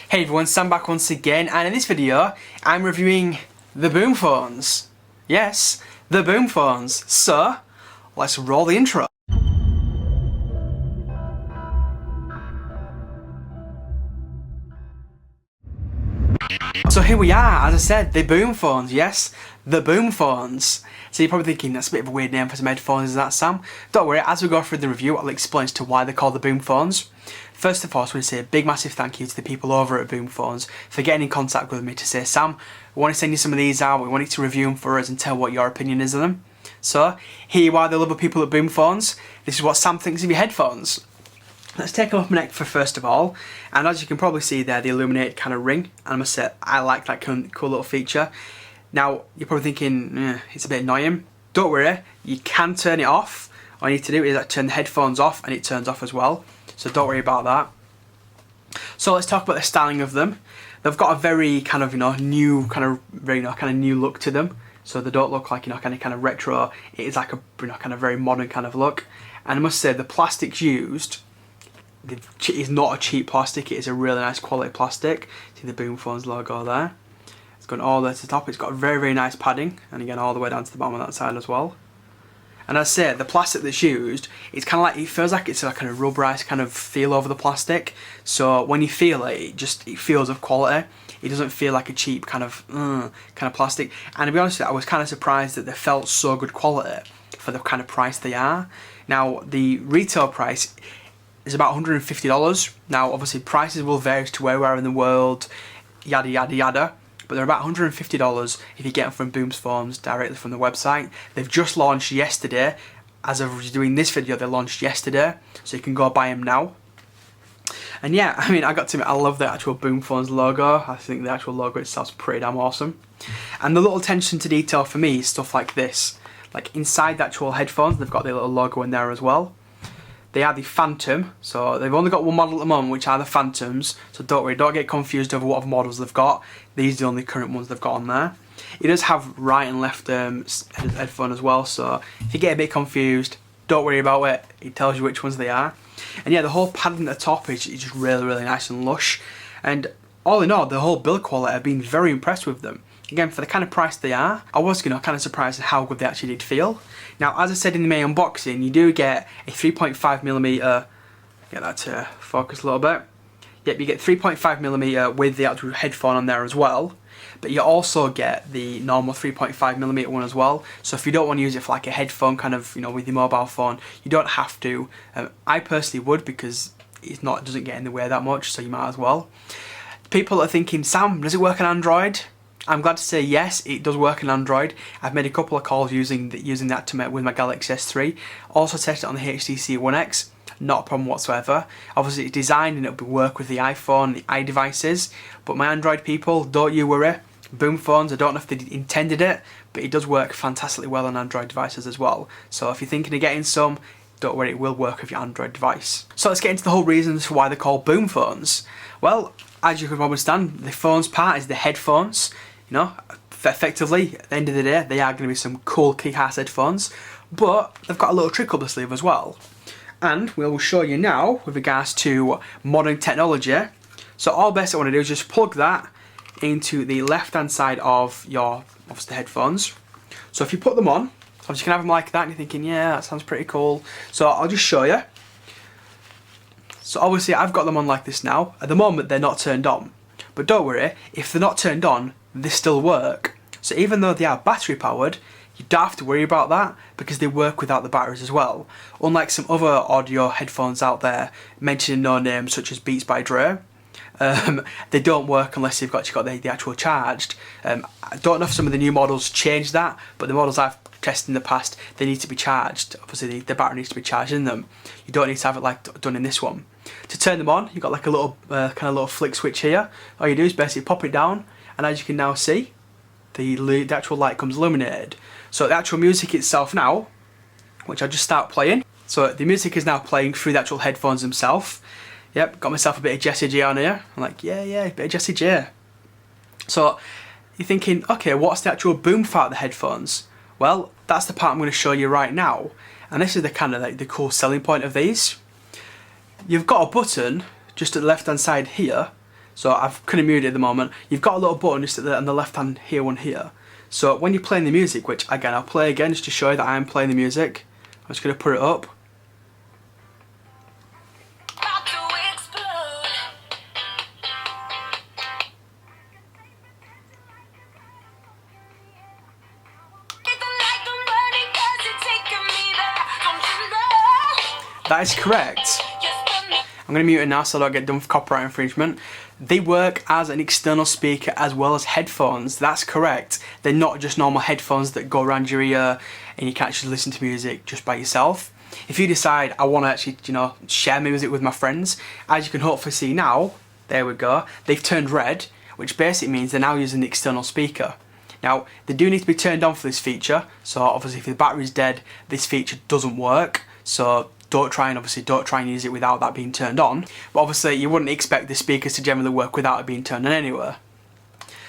Hey everyone, Sam back once again, and in this video I'm reviewing the BOOMPHONES. Yes, the BOOMPHONES. So, let's roll the intro. So here we are, as I said, the BOOMPHONES. Yes, the BOOMPHONES. So you're probably thinking, that's a bit of a weird name for some headphones, is that, Sam? Don't worry, as we go through the review, I'll explain as to why they're called the BOOMPHONES. First of all, I just want to say a big massive thank you to the people over at BOOMPHONES for getting in contact with me to say, Sam, we want to send you some of these out, we want you to review them for us and tell what your opinion is of them. So, here you are, the lovely people at BOOMPHONES. This is what Sam thinks of your headphones. Let's take them off my neck for first of all, and as you can probably see there, the illuminated kind of ring, and I must say, I like that cool little feature. Now, you're probably thinking, it's a bit annoying. Don't worry, you can turn it off. All you need to do is turn the headphones off, and it turns off as well. So don't worry about that. So let's talk about the styling of them. They've got a very kind of new new look to them. So they don't look like kind of retro. It is like a kind of very modern kind of look. And I must say the plastics used is not a cheap plastic. It is a really nice quality plastic. See the BOOMPHONES logo there. It's going all the way to the top. It's got very nice padding, and again all the way down to the bottom of that side as well. And as I say, the plastic that's used, it's kind of like, it feels like it's a kind of rubberized kind of feel over the plastic. So when you feel it, it feels of quality. It doesn't feel like a cheap kind of plastic. And to be honest with you, I was kind of surprised that they felt so good quality for the kind of price they are. Now, the retail price is about $150. Now, obviously, prices will vary to where we are in the world, yada yada yada. But they're about $150 if you get them from BOOMPHONES directly from the website. They've just launched yesterday. As of doing this video, they launched yesterday, so you can go buy them now. And yeah, I mean, I got to admit, I love the actual BOOMPHONES logo. I think the actual logo itself is pretty damn awesome. And the little attention to detail for me is stuff like this. Like inside the actual headphones, they've got the little logo in there as well. They are the Phantom, so they've only got one model at the moment, which are the Phantoms, so don't worry, don't get confused over what other models they've got. These are the only current ones they've got on there. It does have right and left headphone as well, so if you get a bit confused, don't worry about it, it tells you which ones they are. And yeah, the whole padding at the top is just really nice and lush, and all in all, the whole build quality, I've been very impressed with them. Again, for the kind of price they are, I was kind of surprised at how good they actually did feel. Now, as I said in the main unboxing, you do get a 3.5mm, get that to focus a little bit. Yep, you get 3.5mm with the actual headphone on there as well. But you also get the normal 3.5mm one as well. So if you don't want to use it for like a headphone kind of, with your mobile phone, you don't have to. I personally would, because it doesn't get in the way that much, so you might as well. People are thinking, Sam, does it work on Android? I'm glad to say yes, it does work on Android. I've made a couple of calls using that with my Galaxy S3. Also tested it on the HTC One X. Not a problem whatsoever. Obviously it's designed and it'll work with the iPhone, the iDevices. But my Android people, don't you worry. BOOMPHONES, I don't know if they intended it, but it does work fantastically well on Android devices as well. So if you're thinking of getting some, don't worry, it will work with your Android device. So let's get into the whole reasons for why they're called BOOMPHONES. Well, as you can understand, the phones part is the headphones. Effectively, at the end of the day, they are going to be some cool kick-ass headphones, but they've got a little trick up the sleeve as well. And we will show you now with regards to modern technology. So all best I want to do is just plug that into the left-hand side of your, obviously, headphones. So if you put them on, obviously you can have them like that, and you're thinking, yeah, that sounds pretty cool. So I'll just show you. So obviously I've got them on like this now. At the moment, they're not turned on. But don't worry, if they're not turned on, they still work. So even though they are battery powered, you don't have to worry about that, because they work without the batteries as well. Unlike some other audio headphones out there, mentioning no names such as Beats by Dre, they don't work unless you've got the actual charged. I don't know if some of the new models change that, but the models I've tested in the past, they need to be charged. Obviously the battery needs to be charged in them. You don't need to have it like done in this one. To turn them on, you've got like a little kind of little flick switch here. All you do is basically pop it down, and as you can now see, the actual light comes illuminated. So the actual music itself now, which I'll just start playing. So the music is now playing through the actual headphones themselves. Yep, got myself a bit of Jessie J on here. I'm like, yeah, a bit of Jessie J. So you're thinking, okay, what's the actual boom part of the headphones? Well, that's the part I'm going to show you right now. And this is the kind of like the cool selling point of these. You've got a button just at the left hand side here. So I've kind of muted it at the moment. You've got a little button just on the left hand here, one here. So when you're playing the music, which again I'll play again just to show you that I am playing the music. I'm just going to put it up. That is correct. I'm going to mute it now so I don't get done for copyright infringement. They work as an external speaker as well as headphones. That's correct. They're not just normal headphones that go around your ear and you can actually listen to music just by yourself. If you decide I want to actually, share my music with my friends, as you can hopefully see now, there we go, they've turned red, which basically means they're now using the external speaker. Now, they do need to be turned on for this feature, so obviously if the battery's dead, this feature doesn't work, so don't try and use it without that being turned on. But obviously you wouldn't expect the speakers to generally work without it being turned on anyway.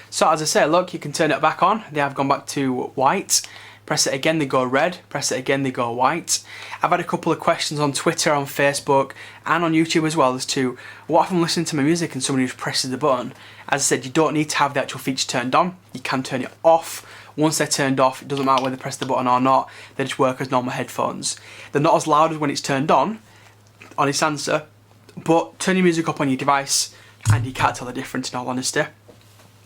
So as I say, look, you can turn it back on. They have gone back to white. Press it again, they go red. Press it again, they go white. I've had a couple of questions on Twitter, on Facebook, and on YouTube as well as to what if I'm listening to my music and somebody just presses the button. As I said, you don't need to have the actual feature turned on. You can turn it off. Once they're turned off, it doesn't matter whether they press the button or not, they just work as normal headphones. They're not as loud as when it's turned on its answer, but turn your music up on your device and you can't tell the difference in all honesty.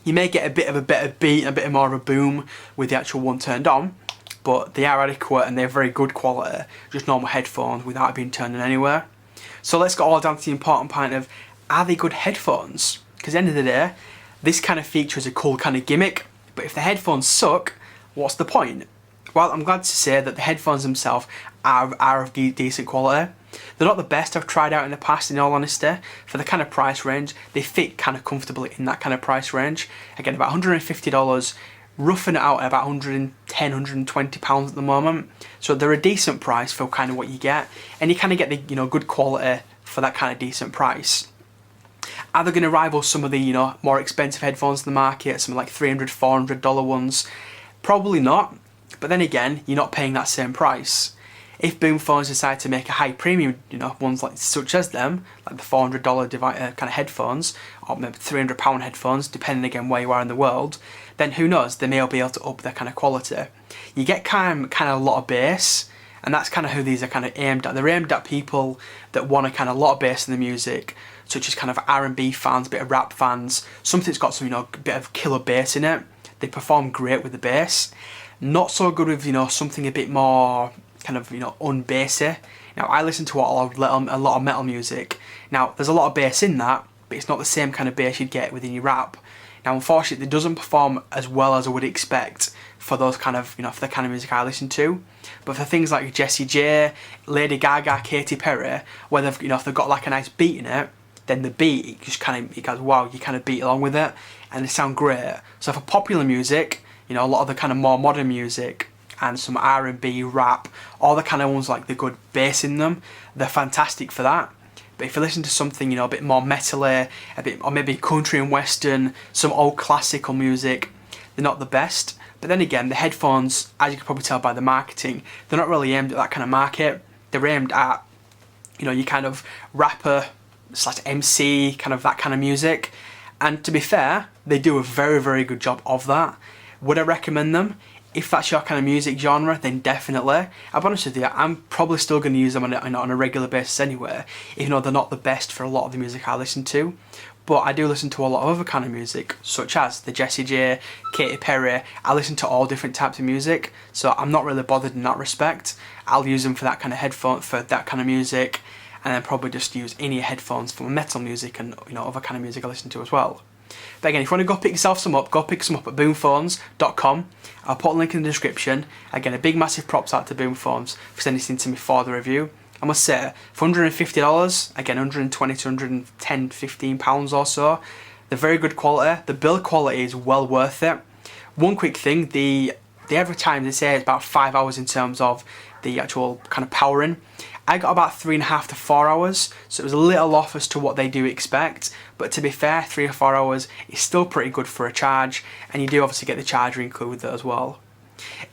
You may get a bit of a better beat, a bit more of a boom with the actual one turned on, but they are adequate and they're very good quality, just normal headphones without it being turned on anywhere. So let's go all down to the important point of, are they good headphones? Because at the end of the day, this kind of feature is a cool kind of gimmick. But if the headphones suck, what's the point? Well, I'm glad to say that the headphones themselves are of decent quality. They're not the best I've tried out in the past, in all honesty. For the kind of price range, they fit kind of comfortably in that kind of price range. Again, about $150, roughing it out at about £110, £120 at the moment. So they're a decent price for kind of what you get. And you kind of get the good quality for that kind of decent price. Are they going to rival some of the more expensive headphones in the market, some like $300, $400 ones? Probably not, but then again, you're not paying that same price. If BOOMPHONES decide to make a high premium, ones like such as them, like the $400 kind of headphones, or maybe £300 headphones, depending again where you are in the world, then who knows, they may be able to up their kind of quality. You get kind of a lot of bass, and that's kind of who these are kind of aimed at. They're aimed at people that want a kind of lot of bass in the music, such as kind of R&B fans, a bit of rap fans, something that's got some, bit of killer bass in it. They perform great with the bass. Not so good with, something a bit more kind of, unbassy. Now, I listen to a lot of metal music. Now, there's a lot of bass in that, but it's not the same kind of bass you'd get within your rap. Now, unfortunately, it doesn't perform as well as I would expect for those kind of, for the kind of music I listen to. But for things like Jessie J, Lady Gaga, Katy Perry, where they've, if they've got like a nice beat in it, then the beat, it goes, wow, you kind of beat along with it, and they sound great. So for popular music, a lot of the kind of more modern music, and some R&B, rap, all the kind of ones like the good bass in them, they're fantastic for that. But if you listen to something, a bit more metally, or maybe country and western, some old classical music, they're not the best. But then again, the headphones, as you can probably tell by the marketing, they're not really aimed at that kind of market. They're aimed at, your kind of rapper / MC, kind of that kind of music. And to be fair, they do a very, very good job of that. Would I recommend them? If that's your kind of music genre, then definitely. I'll be honest with you, I'm probably still going to use them on a regular basis anyway, even though they're not the best for a lot of the music I listen to. But I do listen to a lot of other kind of music, such as the Jessie J, Katy Perry. I listen to all different types of music, so I'm not really bothered in that respect. I'll use them for that kind of headphone, for that kind of music, and then probably just use in-ear headphones for metal music and other kind of music I listen to as well. But again, if you want to go pick yourself some up, go pick some up at boomphones.com. I'll put a link in the description. Again, a big massive props out to BOOMPHONES for sending this in to me for the review. I must say, for $150, again $120 to $110, £15 or so, they're very good quality. The build quality is well worth it. One quick thing, the advertising, they say it's about 5 hours in terms of the actual kind of powering. I got about 3.5 to 4 hours, so it was a little off as to what they do expect, but to be fair, 3 or 4 hours is still pretty good for a charge, and you do obviously get the charger included with it as well.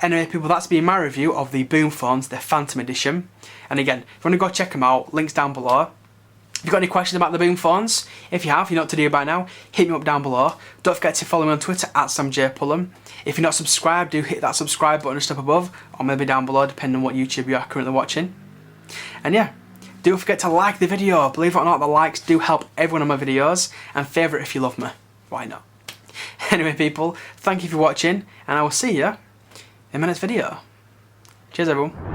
Anyway people, that's been my review of the BOOMPHONES, the Phantom Edition, and again, if you want to go check them out, links down below. If you've got any questions about the boom phones, if you have, you know what to do by now, hit me up down below. Don't forget to follow me on Twitter at samjpullen. If you're not subscribed, do hit that subscribe button just up above, or maybe down below, depending on what YouTube you are currently watching. And yeah, don't forget to like the video. Believe it or not, the likes do help everyone on my videos, and favourite if you love me. Why not? Anyway people, thank you for watching, and I will see you in my next video. Cheers everyone.